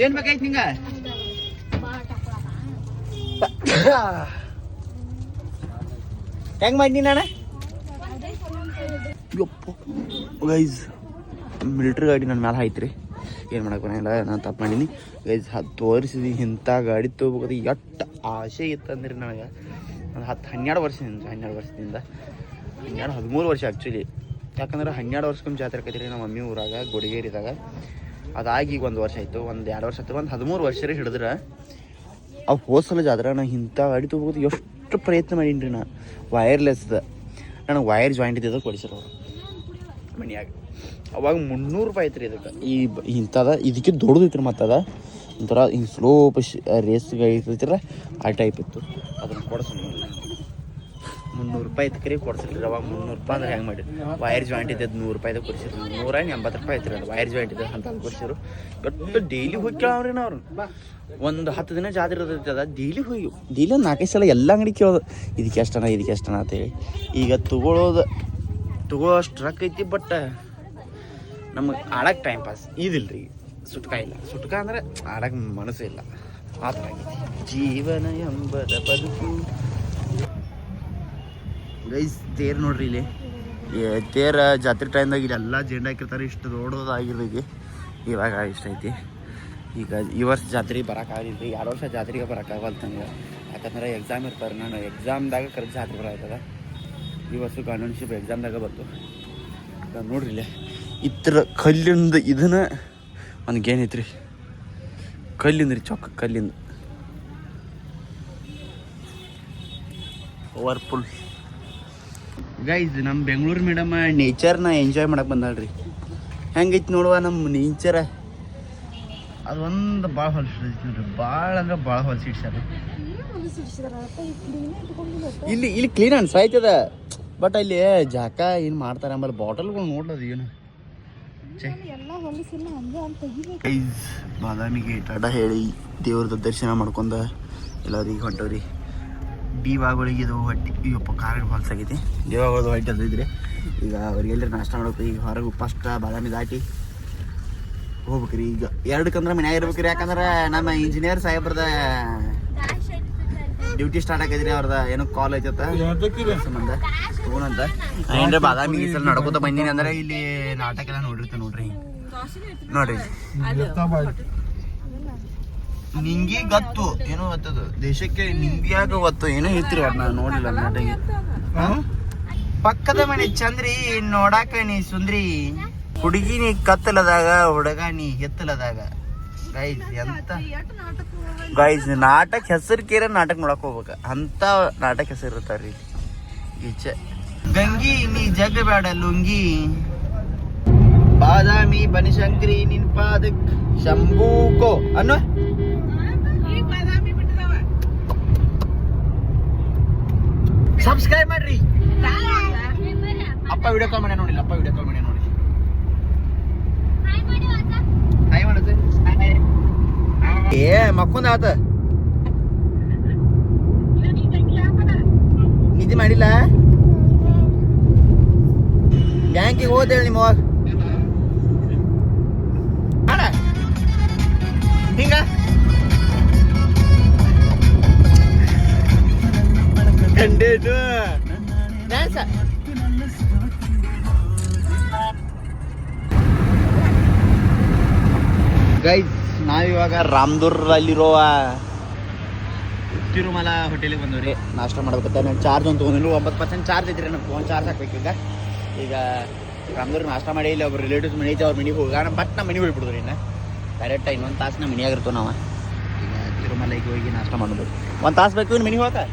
ಏನು ಬೇಕಾಯ್ತು ನಿಂಗ ಹೆಂಗ್ ಮಾಡಿ ನಾನು ಯಪ್ಪ ಗೈಸ್ ಮಿಲಿಟ್ರಿ ಗಾಡಿ ನನ್ನ ಮ್ಯಾಲೆ ಆಯ್ತು ರೀ ಏನು ಮಾಡಕ್ಕೆ ಬರೋಲ್ಲ ನಾನು ತಪ್ಪು ಮಾಡೀನಿ ಗೈಸ್ ತೋರಿಸಿದ್ವಿ ಇಂಥ ಗಾಡಿ ತೊಗೋಬೇಕು ಎಷ್ಟು ಆಸೆ ಇತ್ತಂದ್ರಿ ನನಗೆ ಒಂದು 12 ವರ್ಷದಿಂದ 13 ವರ್ಷ ಆ್ಯಕ್ಚುಲಿ ಯಾಕಂದ್ರೆ 12 ವರ್ಷಕ್ಕೊಮ್ಮೆ ಜಾತ್ರೆ ಆಕೈತಿ ನಮ್ಮ ಮಮ್ಮಿ ಊರಾಗ ಗೊಡಿಗೇರಿದಾಗ ಅದಾಗಿ ಈಗ 1 ವರ್ಷ ಆಯಿತು 1-2 ವರ್ಷ ಆಯ್ತು 13 ವರ್ಷ ರೀ ಹಿಡಿದ್ರೆ ಅವು ಹೋಸಲ ಜಾತ್ರೆ ನಾನು ಇಂಥ ಗಾಡಿ ತೊಗೋದು ಎಷ್ಟು ಪ್ರಯತ್ನ ಮಾಡೀನಿ ರೀ ನಾ ವೈರ್ಲೆಸ್ದ ನನಗೆ ವೈರ್ ಜಾಯಿಂಟ್ ಇದ್ದಿದ್ದು ಕೊಡಿಸಿರೋರು ಮನ್ಯಾಗ ಅವಾಗ 300 ರೂಪಾಯಿ ಐತ್ರಿ ಇದಕ್ಕೆ ಇಂಥದ ಇದಕ್ಕೆ ದೊಡ್ಡದು ಮತ್ತದ ಒಂಥರ ಹಿಂಗೆ ಸ್ಲೋಪ್ ರೇಸ್ ಗಾಡಿ ಇರ್ತೈತಿರ ಆ ಟೈಪ್ ಇತ್ತು ಅದನ್ನು ಕೊಡಿಸ್ 300 ರೂಪಾಯಿ ಐತಕ್ರಿ ಕೊಡ್ಸಿರ್ರಿ ಅವಾಗ 300 ರೂಪಾಯಿ ಅಂದ್ರೆ ಹೆಂಗೆ ಮಾಡಿರಿ ವೈರ್ ಜಾಯಿಂಟ್ ಇದ್ದದ್ದು 100 ರೂಪಾಯಿದಾಗ ಕೊಡಿಸಿರು 180 ರೂಪಾಯಿ ಐತ್ರಿ ಅದು ವೈರ್ ಜಾಯಿಂಟ್ ಇದೆ ಅಂತ ಕೊಡಿಸಿರು ಬಟ್ ಡೈಲಿ ಹೋಗಿ ಕೇಳವ್ರಿ ಅವ್ರು ಒಂದು 10 ದಿನ ಜಾತ್ರೆ ಇರ್ತೈತಿ ಅದ ಡೈಲಿ ಹೋಗಿ ಡೈಲಿ ಒಂದು 4-5 ಸಲ ಎಲ್ಲ ಅಂಗಡಿ ಕೇಳೋದು ಇದಕ್ಕೆ ಎಷ್ಟನ ಅಂತೇಳಿ ಈಗ ತಗೊಳ್ಳೋ ಅಷ್ಟು ರೊಕ್ಕ ಐತಿ ಬಟ್ ನಮಗೆ ಆಡಕ್ಕೆ ಟೈಮ್ ಪಾಸ್ ಇದಿಲ್ಲ ರೀ ಸುಟ್ಕ ಇಲ್ಲ ಸುಟ್ಕ ಅಂದ್ರೆ ಆಡಕ್ಕೆ ಮನಸ್ಸು ಇಲ್ಲ ಆ ಥರ ಆಗೈತಿ ಜೀವನ ಎಂಬದ ಬದುಕು ಗೈಸ್ ತೇರು ನೋಡ್ರಿ ಇಲ್ಲಿ ತೇರ ಜಾತ್ರೆ ಟೈಮ್ದಾಗ ಇಲ್ಲೆಲ್ಲ ಜೆಂಡ ಹಾಕಿರ್ತಾರೆ ಇಷ್ಟು ದೊಡ್ಡದಾಗಿರ್ತೈತಿ ಇವಾಗ ಇಷ್ಟ ಐತಿ ಈಗ ಈ ವರ್ಷ ಜಾತ್ರೆಗೆ ಬರೋಕ್ಕಾಗಲಿಲ್ಲ ರೀ 2 ವರ್ಷ ಜಾತ್ರೆಗೆ ಬರೋಕ್ಕಾಗಲ್ಲ ನನಗೆ ಯಾಕಂದ್ರೆ ಎಕ್ಸಾಮ್ ಇರ್ತಾರೆ ನಾನು ಎಕ್ಸಾಮ್ದಾಗ ಕರೆಕ್ಟ್ ಜಾತ್ರೆ ಬರೋಯ್ತದ ಈ ವರ್ಷ ಗವರ್ಮೆಂಟ್ಶಿಪ್ ಎಕ್ಸಾಮ್ದಾಗ ಬಂತು ನೋಡ್ರಿ ಇಲ್ಲೇ ಇತರ ಕಲ್ಲಿಂದ ಇದನ್ನ ಒಂದು ಗೇನ್ ಐತ್ರಿ ಕಲ್ಲಿಂದ ರೀ ಚೊಕ್ಕ ಕಲ್ಲಿಂದ ಪವರ್ಫುಲ್ ಗೈಸ್ ನಮ್ಮ ಬೆಂಗಳೂರು ಮೇಡಮ್ ನೇಚರ್ನ ಎಂಜಾಯ್ ಮಾಡಕ್ಕೆ ಬಂದಾಳ್ರಿ ಹೆಂಗೈತಿ ನೋಡುವ ನಮ್ಮ ನೇಚರ ಅದೊಂದು ಭಾಳ ಹೊಲ್ಸಿಡ್ರಿ ನೋಡ್ರಿ ಭಾಳ ಅಂದ್ರೆ ಭಾಳ ಹೊಲ್ಸಿಡ್ಸ್ಯಾರ ಇಲ್ಲಿ ಕ್ಲೀನ್ ಅನ್ಸಾಯ್ತದ ಬಟ್ ಅಲ್ಲಿ ಜಾಕ ಏನು ಮಾಡ್ತಾರೆ ಆಮೇಲೆ ಬಾಟಲ್ಗಳು ನೋಡ್ಲದು ಏನು ಬಾದಾಮಿಗೆ ಟಾಟಾ ಹೇಳಿ ದೇವ್ರದ ದರ್ಶನ ಮಾಡ್ಕೊಂಡ ಎಲ್ಲರಿಗೆ ಹೊಂಟವ್ರಿ ದೇವಾಗಳಿಗೆ ಇದು ಹೊಟ್ಟೆ ಇವಪ್ಪ ಕಾರ್ ಹೊಲ್ಸಾಗೈತಿ ದೇವಾಗಳದ್ದು ಹೊಟ್ಟೆ ಅದಿದ್ರಿ ಈಗ ಅವ್ರಿಗೆ ಎಲ್ಲರೂ ನಾಷ್ಟ ಮಾಡ್ಬೇಕು ಈಗ ಹೊರಗೆ ಫಸ್ಟ್ ಬಾದಾಮಿ ದಾಟಿ ಹೋಗ್ಬೇಕ್ರಿ ಈಗ 2 ಮನ್ಯಾಗ ಇರ್ಬೇಕ್ರಿ ಯಾಕಂದ್ರೆ ನಮ್ಮ ಇಂಜಿನಿಯರ್ ಸಾಹೇಬ್ರದ ಡ್ಯೂಟಿ ಸ್ಟಾರ್ಟ್ ಆಗೈತ್ರಿ ಅವ್ರದ ಏನೋ ಕಾಲ್ ಐತತ್ತ ಸಂಬಂಧ ತಗೊಂಡಂತ ಏನ್ರಿ ಬಾದಾಮಿ ಈ ಸಲ ನಡ್ಕೋತ ಬಂದೀನಿ ಅಂದ್ರೆ ಇಲ್ಲಿ ನಾಟಕ ಎಲ್ಲ ನೋಡಿರ್ತ ನೋಡ್ರಿ ನಿಂಗೆ ಗೊತ್ತು ಏನೋ ಗೊತ್ತದು ದೇಶಕ್ಕೆ ನಿಂಗ್ಯಾಗ ಗೊತ್ತು ಏನೋ ಹೇಳ್ತಿರಿ ನಾ ನೋಡಿಲ್ಲ ನಾಟಕ ಪಕ್ಕದ ಮನೆ ಚಂದ್ರಿ ನೋಡಾಕ ನೀ ಸುಂದ್ರಿ ಹುಡುಗಿ ನೀ ಕತ್ತಲದಾಗ ಹುಡುಗ ನೀ ಎತ್ತಲದಾಗ ಗೈಸ್ ನಾಟಕ ಹೆಸರು ಕೇರ ನಾಟಕ ನೋಡಕ್ ಹೋಗ್ಬೇಕ ಅಂತ ನಾಟಕ ಹೆಸರು ಇರ್ತಾರ್ರಿ ಈಚೆ ಗಂಗಿ ನೀ ಜಗ ಬೇಡ ಲುಂಗಿ ಬಾದಾಮಿ ಬನಶಂಕರಿ ನಿನ್ ಪಾದಕ್ ಶಂಭೂಕೋ ಅನ್ನೋ ಸಬ್ಸ್ಕ್ರೈಬ್ ಮಾಡ್ರಿ ಅಪ್ಪ ವಿಡಿಯೋ ಕಾಲ್ ಮಾಡಿ ನೋಡಿಲ್ಲ ನೋಡಿ ಹಾಯ್ ಮಾಡುತ್ತೆ ಏ ಮಕ್ಕೊಂದ ಆತ ನಿಧಿ ಮಾಡಿಲ್ಲ ಬ್ಯಾಂಕಿಗೆ ಹೋದೇಳಿ ನಿಮ್ಮ ಹಿಂಗ ಕಂಡೇನು ಡ್ಯಾನ್ಸ ಗೈಸ್ ನಾವಿವಾಗ ರಾಮದುರ್ರಲ್ಲಿರೋ ತಿರುಮಲ ಹೋಟೆಲಿಗೆ ಬಂದವ್ರಿ ನಾಷ್ಟ ಮಾಡ್ಬೇಕಂತ ನಾನು ಚಾರ್ಜ್ ಒಂದು ತೊಗೊಂಡಿಲ್ಲ 9% ಚಾರ್ಜ್ ಐತ್ರಿ ನಮ್ಮ ಫೋನ್ ಚಾರ್ಜ್ ಹಾಕ್ಬೇಕು ಈಗ ರಾಮದವ್ರಿಗೆ ನಾಷ್ಟ ಮಾಡಿ ಇಲ್ಲಿ ಒಬ್ರು ರಿಲೇಟಿವ್ಸ್ ಮನೆ ಐತೆ ಅವ್ರ ಮನೆಗೆ ಹೋಗೋಣ ಬಟ್ ನಮ್ಮ ಮನೆಗೆ ಹೋಗ್ಬಿಡಿದ್ರಿ ಇನ್ನು ಡೈರೆಕ್ಟ್ ಇನ್ನೊಂದು ತಾಸು ನಮ್ಮ ಮನೆಯಾಗಿರ್ತವೆ ನಾವು ಈಗ ತಿರುಮಲಗೆ ಹೋಗಿ ನಾಷ್ಟ ಮಾಡೋದು 1 ತಾಸು ಬೇಕು ಇನ್ನು ಮನೆಗೆ ಹೋಗಕ್ಕೆ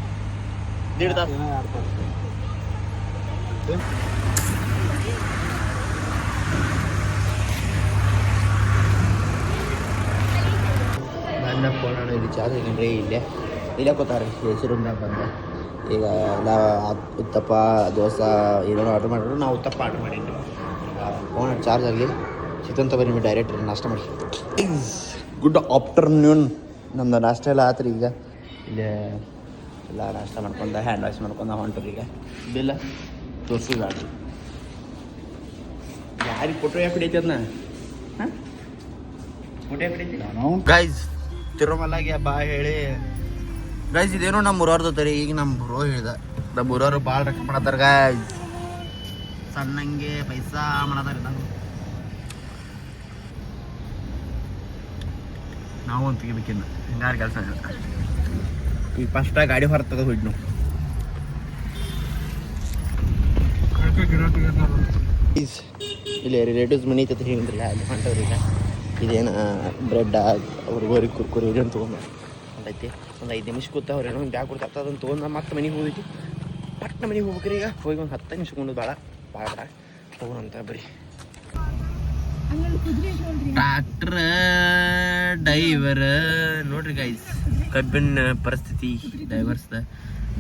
1.5 ತಾಸು ನನ್ನ ಫೋನ್ ಇದು ಚಾರ್ಜ್ ಹಾಕೊಂಡ್ರಿ ಇಲ್ಲೇ ಕೂತಾರೆ ಎಸಿ ರೂಮ್ನಾಗ ಬಂದೆ ಈಗ ಎಲ್ಲ ಉತ್ತಪ್ಪ ದೋಸೆ ಏನೇನೋ ಆರ್ಡ್ರ್ ಮಾಡಿದ್ರು ನಾವು ಉತ್ತಪ್ಪ ಆರ್ಡ್ರ್ ಮಾಡಿದ್ವಿ ಫೋನ್ ಚಾರ್ಜ್ ಆಗಲಿ ಚಿಕನ್ ತಗೊಬನ್ನಿ ಡೈರೆಕ್ಟ್ ನಾಷ್ಟ ಮಾಡಿ ಗುಡ್ ಆಫ್ಟರ್ನೂನ್ ನಮ್ದು ನಾಷ್ಟ ಎಲ್ಲ ಆತ್ರಿ ಈಗ ಇಲ್ಲೇ ಎಲ್ಲ ನಾಷ್ಟ ಮಾಡ್ಕೊಂಡ ಹ್ಯಾಂಡ್ ವಾಶ್ ಮಾಡ್ಕೊಂಡ ಹೊಂಟ್ರಿ ಈಗ ಬಿಲ್ಲ ತೋರಿಸಿದ ಯಾರಿಗೆ ಫೋಟೋ ಯಾಕೆ ಹಿಡಿಯೈತಿ ಅದನ್ನ ಹಾಂ ಫೋಟೋ ಯಾಕೆ ಹಿಡಿಯೈತಿ ಗೈಸ್ ತಿರುಮಲಾಗೆ ಬಾ ಹೇಳಿ ಗೈಸ್ ಇದೇನೋ ನಮ್ಮ ಊರವ್ರದ್ದು ತರಿ ಈಗ ನಮ್ಮ ಬ್ರೋ ಹೇಳ್ದ ನಮ್ಮ ಊರವ್ರು ಭಾಳ ರೊಕ್ಕ ಮಾಡತ್ತಾರ ಗೈಸ್ ಸಣ್ಣಂಗೆ ಪೈಸಾ ಮಾಡತ್ತಾರ ನಾವು ನಾವು ಅಂತ ತೆಗಿಬೇಕಿನ್ನ ಹಿಂಗಾರು ಕೆಲಸ ಈಗ ಫಸ್ಟಾಗಿ ಗಾಡಿ ಹೊರ ತೆಗೆದು ಹೋಯ್ತು ನಾವು ಇಲ್ಲಿ ರಿಲೇಟಿವ್ಸ್ ಮನೆ ಐತೆ ಹೇಳಿದ್ರಲ್ಲ ಅಲ್ಲಿ ಹೊಂಟವ್ರಿಗೆ ಇದೇನು ಬ್ರೆಡ್ ಅವ್ರಿಗೆ ಕುರ್ಕುರಿ ಇದನ್ನು ತೊಗೊಂಡು ಹೊಂಟೈತಿ ಒಂದು 5 ನಿಮಿಷ ಕೂತ ಅವ್ರು ಏನೋ ಒಂದು ಬ್ಯಾಗ್ ಕೊಡ್ತಾ ಅದನ್ನು ತೊಗೊಂಡು ಮತ್ತೆ ಮನೆಗೆ ಹೋಗೈತಿ ಪಟ್ಟ ಮನೆಗೆ ಹೋಗ್ಬೇಕ್ರಿ ಈಗ ಹೋಗಿ ಒಂದು 10 ನಿಮಿಷ ಕೊಂಡು ಭಾಳ ಹೋಗೋಣಂತ ಬರೀ ಟ್ರಾಕ್ಟರ್ ಡೈವರ್ ನೋಡ್ರಿ ಗೈಸ್ ಕಬ್ಬಿನ ಪರಿಸ್ಥಿತಿ ಡೈವರ್ಸ್ದ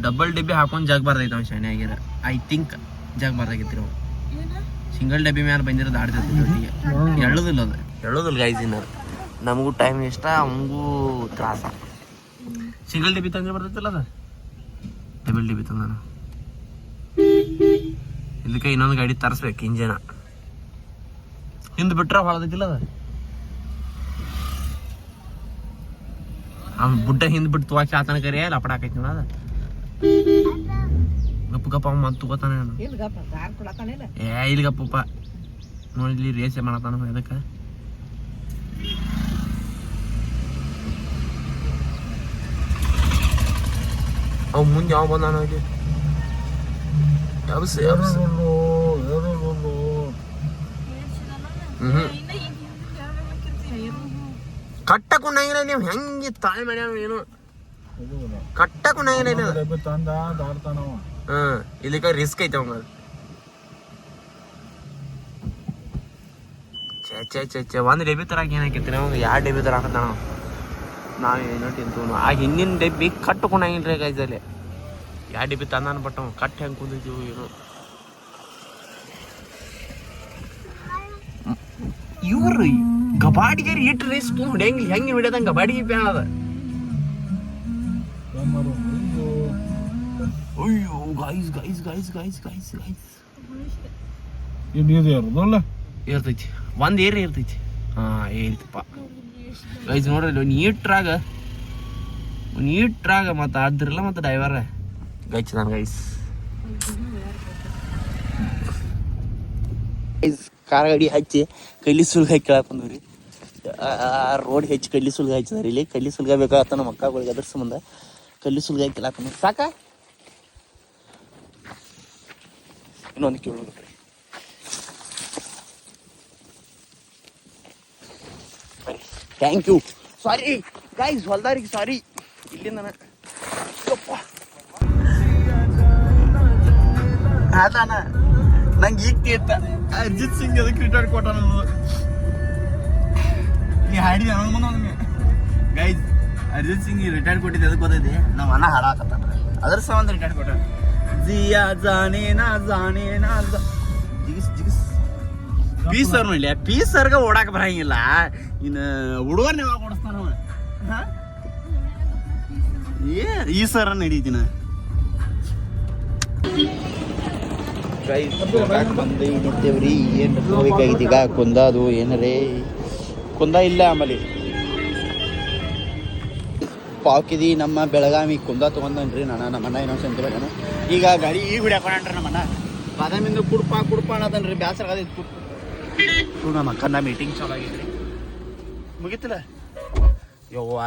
ಡಬಲ್ ಡಬ್ಬಿ ಹಾಕೊಂಡು ಜಾಗಬಾರ್ದೈತೆ ಅವ್ನು ಶಾಣೆ ಆಗ್ಯಾರ ಐ ಥಿಂಕ್ ಜಾಗಬಾರ್ದಾಗಿತ್ತು ನಾವು ಸಿಂಗಲ್ ಡಬ್ಬಿ ಮೇಲೆ ಬಂದಿರೋದು ಆಡ್ತೈತಿ ಜೊತೆಗೆ ಹೇಳೋದಿಲ್ಲ ಗೈಸ್ ಇನ್ನು ನಮಗೂ ಟೈಮ್ ಇಷ್ಟ ಅವಂಗೂ ತ್ರಾಸ ಸಿಂಗಲ್ ಡಬ್ಬಿ ತಂದ್ರೆ ಬರ್ತೈತಲ್ಲ ಅದು ಡಬಲ್ ಡಬ್ಬಿ ತಂದಾನ ಇದಕ್ಕೆ ಇನ್ನೊಂದು ಗಾಡಿ ತರಿಸ್ಬೇಕು ಇಂಜನ ಹಿಂದೆ ಬಿಟ್ರೆ ಹೊಳದೈತಿಲ್ಲ ಅದು ಅವ್ನು ಬುಡ್ಡ ಹಿಂದೆ ಬಿಟ್ಟು ತುವಾಕಿ ಆತನ ಕರಿ ಲಪಡ ಹಾಕೈತಿ ನೋಡ ಅದು ಗಪ್ಪ ಗಪ್ಪ ಅವ ಮತ್ತೆ ತಗೋತಾನೆ ಇಲ್ಲಿ ಗಪ್ಪಪ್ಪ ನೋಡಿಲಿ ರೇಸೆ ಮಾಡತಾನ ಅದಕ್ಕೆ ಅವ್ ಮುಂದೆ ಯಾವ ಬಂದಾನ ಇಲ್ಲಿ ಕಟ್ಟಕೊಂಡಂಗಿಲ್ಲ ನೀವು ಹೆಂಗೆ ತಾಳೆ ಮಾಡ್ಯಾವ ಏನು ಕಟ್ಟಕೊಂಡಂಗಿಲ್ಲ ಇಲ್ಲಿಕ ರಿಸ್ಕ್ ಐತೆ ಅವಂಗ ಚೆ ಒಂದು ಡಬ್ಬಿ ತರಾಕ ಏನಾಕೈತಿ ನಾವು 2 ಡಬ್ಬಿ ತರಾಕತ್ತ ನಾವು ಏನೋ ತಿಂತು ಆ ಹಿಂದಿನ ಡಬ್ಬಿ ಕಟ್ಟಕೊಂಡಂಗಿಲ್ರಿ ಗೈಸಲ್ಲಿ 2 ಡಬ್ಬಿ ತಂದಾನ ಬಟ್ ಅವ್ ಕಟ್ ಹೆಂಗೆ ಕುಂದಿದ್ದೀವಿ ಏನು ಇವ್ರು ಗಬಾಡಿಗೆ ಇಟ್ಟು ರೇಸ್ ತೊಗೊಂಡು ಹೆಂಗೆ ಹಿಡಿಯೋದಂಗೆ ಗಬಾಡಿಗೆ ಪ್ಯಾನ್ ಅದ ಅಯ್ಯೋ ಗೈಸ್ ಇರ್ತೈತಿ ಒಂದು ಏರಿ ಇರ್ತೈತಿ ಏರಿತಪ್ಪ ಗೈಸ್ ನೋಡ್ರಿ ನೀಟ್ರಾಗ ಮತ್ತು ಆದ್ರಲ್ಲ ಮತ್ತು ಡ್ರೈವರ್ ಗೈಸ್ ನಾನು ಗೈಸ್ ಕಾರ್ ಗಾಡಿ ಹಚ್ಚಿ ಕೈಲಿ ಸುಲ್ಗ ಹಾಕಿ ಕೇಳಕ್ಕೆ ಬಂದ್ರಿ ರೋಡ್ ಹೆಚ್ಚು ಕಲ್ಲಿ ಸುಲ್ಗ ಹಚ್ಚಿದಾರೆ ಇಲ್ಲಿ ಕಲ್ಲಿ ಸುಲ್ಗ ಬೇಕಾಗತ್ತ ನಮ್ಮ ಮಕ್ಕಳಿಗೆ ಅದ್ರ ಸಂಬಂಧ ಕಲ್ಲಿ ಸುಲ್ಗ ಹಾಕಿ ಕೇಳಕ್ಕೆ ಬಂದ್ರಿ ಸಾಕ ಇನ್ನೊಂದು ಕೇಳೋದ್ರಿ ಥ್ಯಾಂಕ್ ಯು ಸಾರಿ ಗೈಸ್ ಹೊಲ್ದಾರಿಗೆ ಸಾರಿ ಇಲ್ಲಿಂದ ಅದಾನ ನಂಗೆ ಈಗ ತೀರ್ತ ಅರ್ಜಿತ್ ಸಿಂಗ್ ಅದಕ್ಕೆ ರಿಟೈರ್ಡ್ ಕೊಟ್ಟ ನಾನು ನೀ ಹಾಡಿದೆ ಮುಂದೆ ಗೈಸ್ ಅರ್ಜಿತ್ ಸಿಂಗ್ ರಿಟೈರ್ಡ್ ಕೊಟ್ಟಿದ್ದೆ ಅದಕ್ಕೆ ಗೊತ್ತೈತಿ ನಾವು ಅನ್ನ ಹಾಡಾಕತ್ತ ಅದ್ರ ಸಂಬಂಧ ರಿಟೈರ್ಡ್ ಕೊಟ್ಟ ಜಿಯಾ ಜಾನೇನಾ ಜಿಗಿಸ್ ಪೀಸ್ ಸರ್ ನೋಡ್ಲಿ ಪೀಸ್ ಸರ್ಗ ಓಡಾಕ ಬರಂಗಿಲ್ಲ ಇನ್ನು ಹುಡುಗರ್ನ ಯಾವಾಗ ಓಡಿಸ್ತಾನ ಈ ಸರ ನಡೀತಿನ ಬಂದು ನಿಂತೇವ್ರಿ ಏನು ಹೋಗ್ಬೇಕಾಗಿತ್ತು ಈಗ ಕುಂದಾದು ಏನರೇ ಕುಂದ ಇಲ್ಲ ಆಮೇಲೆ ಪಾಕಿದಿ ನಮ್ಮ ಬೆಳಗಾವಿ ಕುಂದ ತೊಗೊಂಡ್ರಿ ನಮ್ಮಣ್ಣ ಇನ್ನೊಂದು ಸಂತ ನಾನು ಈಗ ಗಾಡಿ ಈಗ ಹಿಡಿಯಾಕೊಂಡ್ರಿ ನಮ್ಮಣ್ಣ ಬಾದಾಮಿಂದ ಕುಡ್ಪ ಅನ್ನೋದನ್ರಿ ಬ್ಯಾಸರ ಆಗೈತಿ ನಮ್ಮ ಅಕ್ಕನ ಮೀಟಿಂಗ್ ಚಲೋ ಆಗೈತ್ರಿ ಮುಗಿತಿಲ್ಲ ಯವ್ವ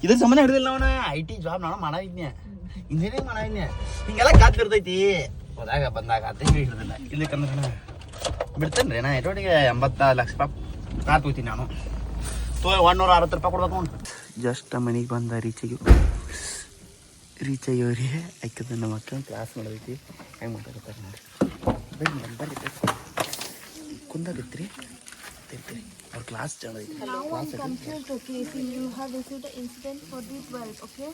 ಇದ್ರ ಸಂಬಂಧ ಹಿಡಿದಿಲ್ಲ ಅವನ IT ಜಾಬ್ ನಾನು ಮಾಡಿದ್ನೆ ಇಂಜಿನಿಯರಿಂಗ್ ಮಾಡಿದ್ನೆ ಹಿಂಗೆಲ್ಲ ಕಾತಿರ್ತೈತಿ ಹೋದಾಗ ಬಂದಾಗ ಅದೇ ಹಿಡಿದಿಲ್ಲ ಇಲ್ಲಿ ಕಂದ್ರೆ ಬಿಡ್ತೇನೆ ರೀ ನಾ ಎಟೋಟಿಗೆ 84 ಲಕ್ಷ ರೂಪಾಯಿ ಕಾರ್ ತೊಯ್ತೀನಿ ನಾನು 160 ರೂಪಾಯಿ ಕೊಡ್ಬೇಕು ಅವ್ನು ಜಸ್ಟ್ ಮನೆಗೆ ಬಂದ ರೀಚ್ ಆಗ್ಯವ್ರಿ ಆಯ್ಕದ ನಮ್ಮ ಅಕ್ಕ ಕ್ಲಾಸ್ ಮಾಡೋದೈತಿ ಹೆಂಗೆ ಮಾತಾಡ್ತಾರೆ ನೋಡಿ ಬರ್ರಿ ಕುಂದಾಗತ್ರಿ ಅವ್ರ ಕ್ಲಾಸ್ ಚಲೋ ಐತಿ Now I'm confused, okay? So you have received the incident for the 12th, okay?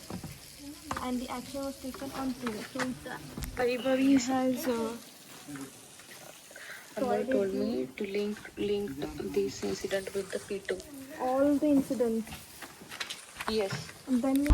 And the action was taken on 2. So Vaibhavi has told me to link this incident with the P2. all the incidents. Yes. Then